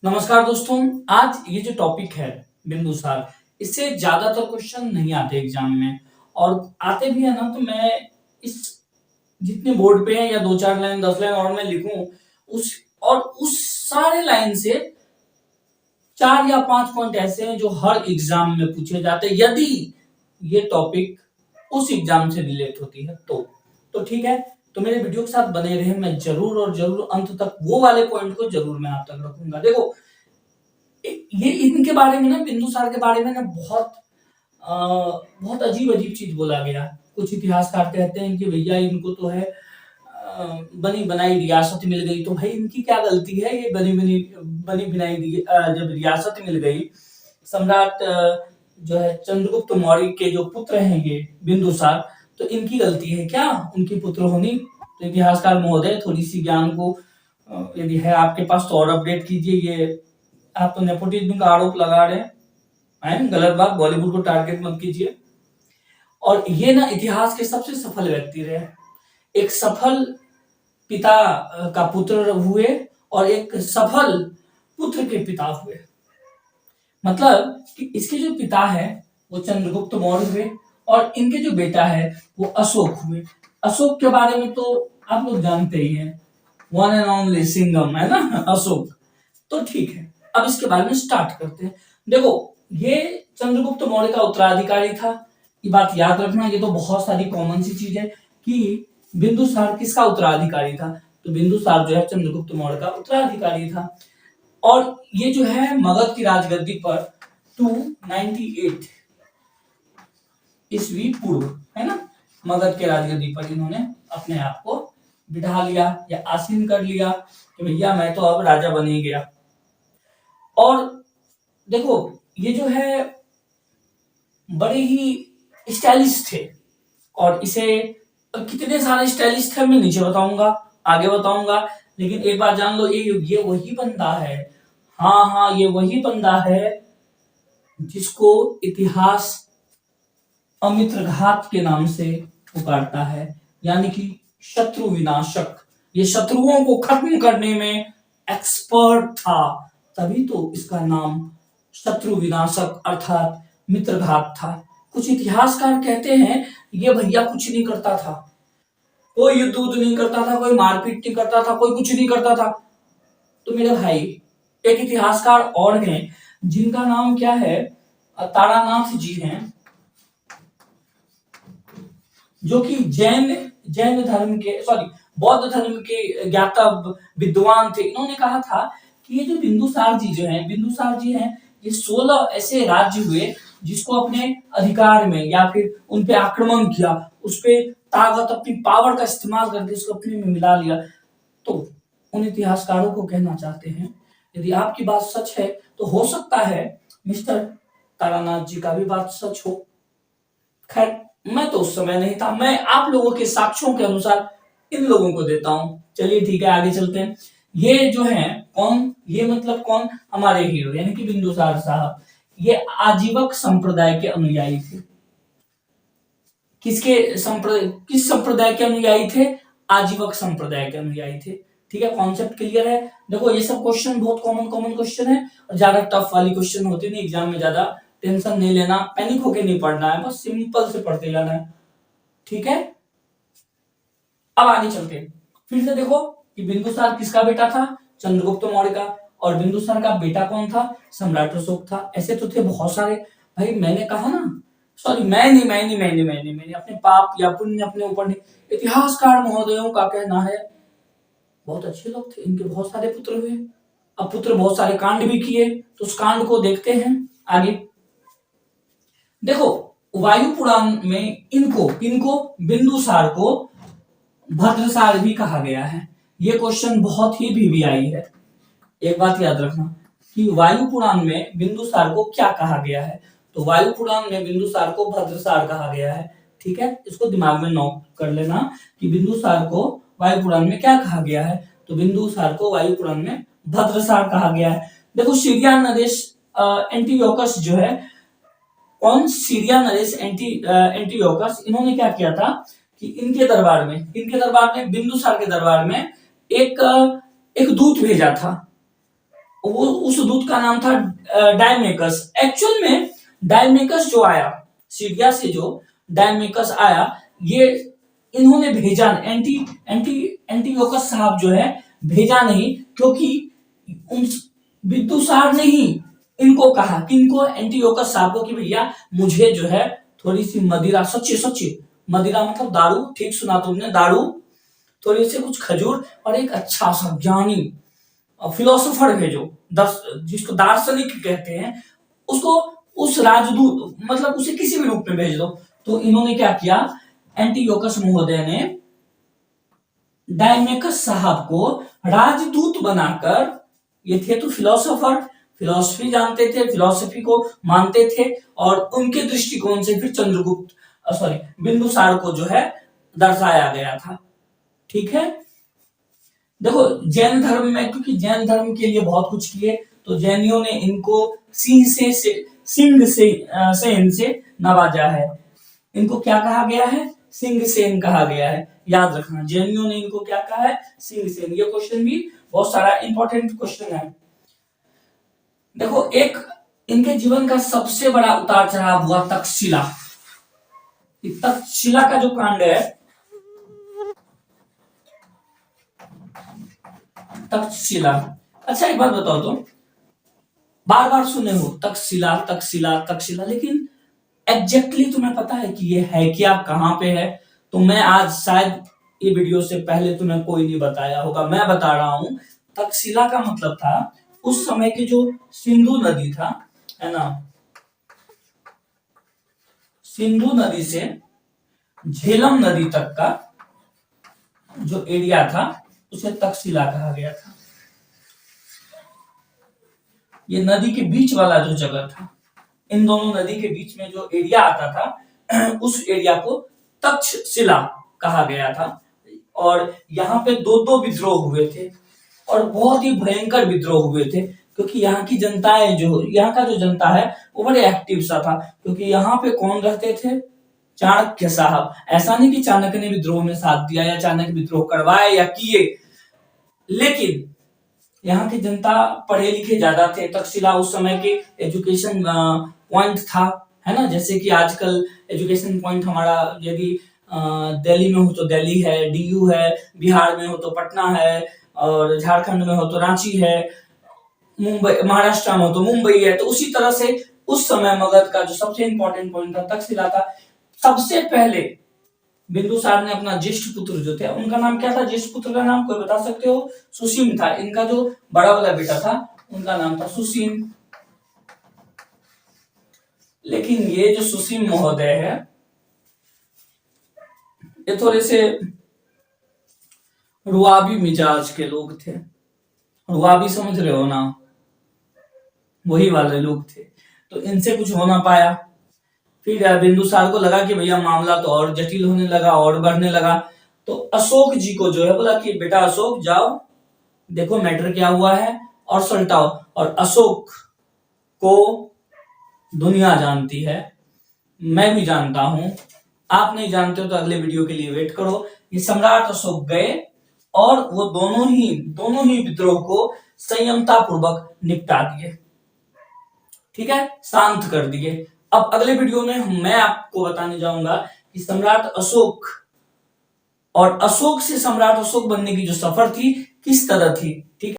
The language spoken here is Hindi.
नमस्कार दोस्तों। आज ये जो टॉपिक है बिंदुसार, इससे ज्यादातर क्वेश्चन नहीं आते एग्जाम में, और आते भी है ना तो मैं इस जितने बोर्ड पे है या 2-4 लाइन 10 लाइन और मैं लिखूं उस सारे लाइन से 4 या 5 पॉइंट ऐसे हैं जो हर एग्जाम में पूछे जाते हैं, यदि ये टॉपिक उस एग्जाम से रिलेट होती है तो ठीक है। तो मेरे वीडियो के साथ बने रहे, मैं जरूर और जरूर अंत तक वो वाले पॉइंट को जरूर मैं आप तक रखूंगा। देखो, ये इनके बारे में ना, बिंदुसार के बारे में ना बहुत अजीब अजीब चीज बोला गया। कुछ इतिहासकार कहते हैं कि भैया इनको तो है बनी बनाई रियासत मिल गई। तो भाई इनकी क्या गलती है? ये बनी बनाई जब रियासत मिल गई, सम्राट जो है चंद्रगुप्त मौर्य के जो पुत्र हैं ये बिंदुसार, तो इनकी गलती है क्या उनकी पुत्र होनी? तो इतिहासकार महोदय थोड़ी सी ज्ञान को यदि है आपके पास तो और अपडेट कीजिए। ये आप तो नेपोटिज्म का आरोप लगा रहे हैं, गलत बात। बॉलीवुड को टारगेट मत कीजिए। और ये ना इतिहास के सबसे सफल व्यक्ति रहे, एक सफल पिता का पुत्र हुए और एक सफल पुत्र के पिता हुए। मतलब कि इसके जो पिता है वो चंद्रगुप्त मौर्य हुए और इनके जो बेटा है वो अशोक हुए। अशोक के बारे में तो आप लोग जानते ही हैं, वन एंड ओनली सिंघम, है ना अशोक। तो ठीक है, अब इसके बारे में स्टार्ट करते हैं। देखो, ये चंद्रगुप्त मौर्य का उत्तराधिकारी था, ये बात याद रखना। ये तो बहुत सारी कॉमन सी चीज है कि बिंदुसार किसका उत्तराधिकारी था। तो बिंदुसार जो है चंद्रगुप्त मौर्य का उत्तराधिकारी था। और ये जो है मगध की राजगद्दी पर 298 ईस्वी पूर्व, है ना, मगध के राजगद्दी पर इन्होंने अपने आप को बिठा लिया या आसीन कर लिया कि भैया मैं तो अब राजा बन ही गया। और देखो, ये जो है बड़े ही स्टाइलिश थे, और इसे कितने सारे स्टाइलिश थे मैं नीचे बताऊंगा, आगे बताऊंगा। लेकिन एक बात जान लो, ये वही बंदा है, हाँ ये वही बंदा है जिसको इतिहास अमित्रघात के नाम से पुकारता है, यानी कि शत्रु विनाशक। ये शत्रुओं को खत्म करने में एक्सपर्ट था, तभी तो इसका नाम शत्रु विनाशक अर्थात मित्रघात था। कुछ इतिहासकार कहते हैं ये भैया कुछ नहीं करता था, कोई युद्ध नहीं करता था, कोई मारपीट नहीं करता था, कोई कुछ नहीं करता था। तो मेरे भाई, एक इतिहासकार और हैं जिनका नाम क्या है, तारानाथ जी हैं, जो कि जैन धर्म के बौद्ध धर्म के ज्ञाता विद्वान थे। इन्होंने कहा था कि ये जो बिंदुसार जी हैं, ये 16 ऐसे राज्य हुए जिसको अपने अधिकार में या फिर उन पे आक्रमण किया, उस पे ताकत अपनी पावर का इस्तेमाल करके उसको अपने में मिला लिया। तो उन इतिहासकारों को कहना चाहते हैं, यदि आपकी बात सच है तो हो सकता है मिस्टर तारानाथ जी का भी बात सच हो। खैर, मैं तो उस समय नहीं था, मैं आप लोगों के साक्ष्यों के अनुसार इन लोगों को देता हूं। चलिए ठीक है, आगे चलते हैं। ये जो है कौन, ये मतलब कौन, हमारे हीरो यानी कि बिंदुसार साहब, ये आजीवक संप्रदाय के अनुयायी थे। किस संप्रदाय के अनुयायी थे? आजीवक संप्रदाय के अनुयायी थे। ठीक है, कॉन्सेप्ट क्लियर है। देखो, ये सब क्वेश्चन बहुत कॉमन क्वेश्चन है, और ज्यादा टफ वाली क्वेश्चन होती नहीं एग्जाम में। ज्यादा टेंशन नहीं लेना, पैनिक होके नहीं पढ़ना है, बस सिंपल से पढ़ते जाना है। ठीक है, अब आगे चलते हैं। फिर से देखो कि बिंदुसार किसका बेटा था? चंद्रगुप्त मौर्य का। और बिंदुसार का बेटा कौन था? सम्राट अशोक था। ऐसे तो थे बहुत सारे भाई, मैंने कहा ना, सॉरी मैंने अपने पाप या पुण्य अपने ऊपर नहीं, इतिहासकार महोदयों का कहना है बहुत अच्छे लोग थे, इनके बहुत सारे पुत्र हुए। अब पुत्र बहुत सारे कांड भी किए, तो उस कांड को देखते हैं आगे। देखो, वायु पुराण में इनको बिंदुसार को भद्रसार भी कहा गया है। ये क्वेश्चन बहुत ही वीवीआई है। एक बात याद रखना कि वायु पुराण में बिंदुसार को क्या कहा गया है। तो वायु पुराण में बिंदुसार को भद्रसार कहा गया है। ठीक है, इसको दिमाग में नोट कर लेना कि बिंदुसार को वायु पुराण में क्या कहा गया है। तो बिंदुसार को वायु पुराण में भद्रसार कहा गया है। देखो, सीरिया नरेश एंटीयोकस जो है, कौन? सीरिया नरेश एंटीयोकस, इन्होंने क्या किया था कि इनके दरबार में बिंदुसार के दरबार में एक दूत भेजा था। वो उस दूत का नाम था डायमेकस। एक्चुअल में डायमेकस जो आया सीरिया से, जो डायमेकस आया, ये इन्होंने भेजा, एंटी एंटी एंटीयोकस साहब जो है भेजा नहीं, क्योंकि उन विदुसार ने ही इनको कहा, किनको, एंटीयोकस साहब को, कि भैया मुझे जो है थोड़ी सी मदिरा, सच्ची सच्ची मदिरा मतलब दारू, ठीक सुना तुमने, दारू, थोड़ी सी कुछ खजूर और एक अच्छा सा ज्ञानी फिलोसोफर भेजो, जिसको दार्शनिक कहते हैं, उसको उस राजदूत मतलब उसे किसी भी रूप में भेज दो। तो इन्होंने क्या किया, एंटीयोकस महोदय ने डायमेकस साहब को राजदूत बनाकर, ये थे तो फिलोसोफर, फिलोसफी जानते थे, फिलोसफी को मानते थे, और उनके दृष्टिकोण से फिर चंद्रगुप्त सॉरी बिंदुसार को जो है दर्शाया गया था। ठीक है, देखो जैन धर्म में, क्योंकि जैन धर्म के लिए बहुत कुछ किए, तो जैनियों ने इनको सिंह सेन से नवाजा है। इनको क्या कहा गया है, सिंह सेन कहा गया है, याद रखना, जैनियों ने इनको क्या कहा है, सिंह सेन। ये क्वेश्चन भी बहुत सारा इंपॉर्टेंट क्वेश्चन है। देखो एक इनके जीवन का सबसे बड़ा उतार चढ़ाव हुआ तक्षशिला। तक्षशिला का जो कांड है, तक्षशिला, अच्छा एक बात बताओ, तो बार बार सुने हो तक्षशिला तक्षशिला तक्षशिला, लेकिन एग्जैक्टली तुम्हें पता है कि ये है क्या, कहां पे है? तो मैं आज शायद ये वीडियो से पहले तुम्हें कोई नहीं बताया होगा, मैं बता रहा हूं। तक्षशिला का मतलब था उस समय की जो सिंधु नदी था, है ना, सिंधु नदी से झेलम नदी तक का जो एरिया था उसे तक्षशिला कहा गया था। ये नदी के बीच वाला जो जगह था, इन दोनों नदी के बीच में जो एरिया आता था उस एरिया को तक्षशिला कहा गया था। और यहाँ पे दो दो विद्रोह हुए थे, और बहुत ही भयंकर विद्रोह हुए थे, क्योंकि यहाँ की जनताएं, जो यहाँ का जो जनता है वो बड़े एक्टिव सा था। क्योंकि यहाँ पे कौन रहते थे, चाणक्य साहब। ऐसा नहीं कि चाणक्य ने विद्रोह में साथ दिया या चाणक्य विद्रोह करवाए या किए, लेकिन यहाँ की जनता पढ़े लिखे ज्यादा थे। तक्षशिला उस समय के एजुकेशन पॉइंट था, है ना, जैसे कि आजकल एजुकेशन पॉइंट हमारा यदि दिल्ली में हो तो दिल्ली है, डीयू है, बिहार में हो तो पटना है, और झारखंड में हो तो रांची है, मुंबई, महाराष्ट्र में हो तो मुंबई है। तो उसी तरह से उस समय मगध का जो सबसे इंपॉर्टेंट पॉइंट था तक्षशिला था। सबसे पहले बिंदुसार ने अपना ज्येष्ठ पुत्र जो थे, उनका नाम क्या था, ज्येष्ठ पुत्र का नाम कोई बता सकते हो? सुसीम था। इनका जो बड़ा वाला बेटा था उनका नाम था सुसीम। लेकिन ये जो सुसीम महोदय है, ये थोड़े से रुआबी मिजाज के लोग थे। रुआबी समझ रहे हो ना, वही वाले लोग थे। तो इनसे कुछ हो ना पाया। फिर बिंदुसार को लगा कि भैया मामला तो और जटिल होने लगा और बढ़ने लगा। तो अशोक जी को जो है बोला कि बेटा अशोक जाओ, देखो मैटर क्या हुआ है और सलटाओ। और अशोक को दुनिया जानती है, मैं भी जानता हूं, आप नहीं जानते हो तो अगले वीडियो के लिए वेट करो। ये सम्राट अशोक गए और वो दोनों ही विद्रोह को संयमता पूर्वक निपटा दिए। ठीक है, शांत कर दिए। अब अगले वीडियो में मैं आपको बताने जाऊंगा कि सम्राट अशोक और अशोक से सम्राट अशोक बनने की जो सफर थी किस तरह थी। ठीक है।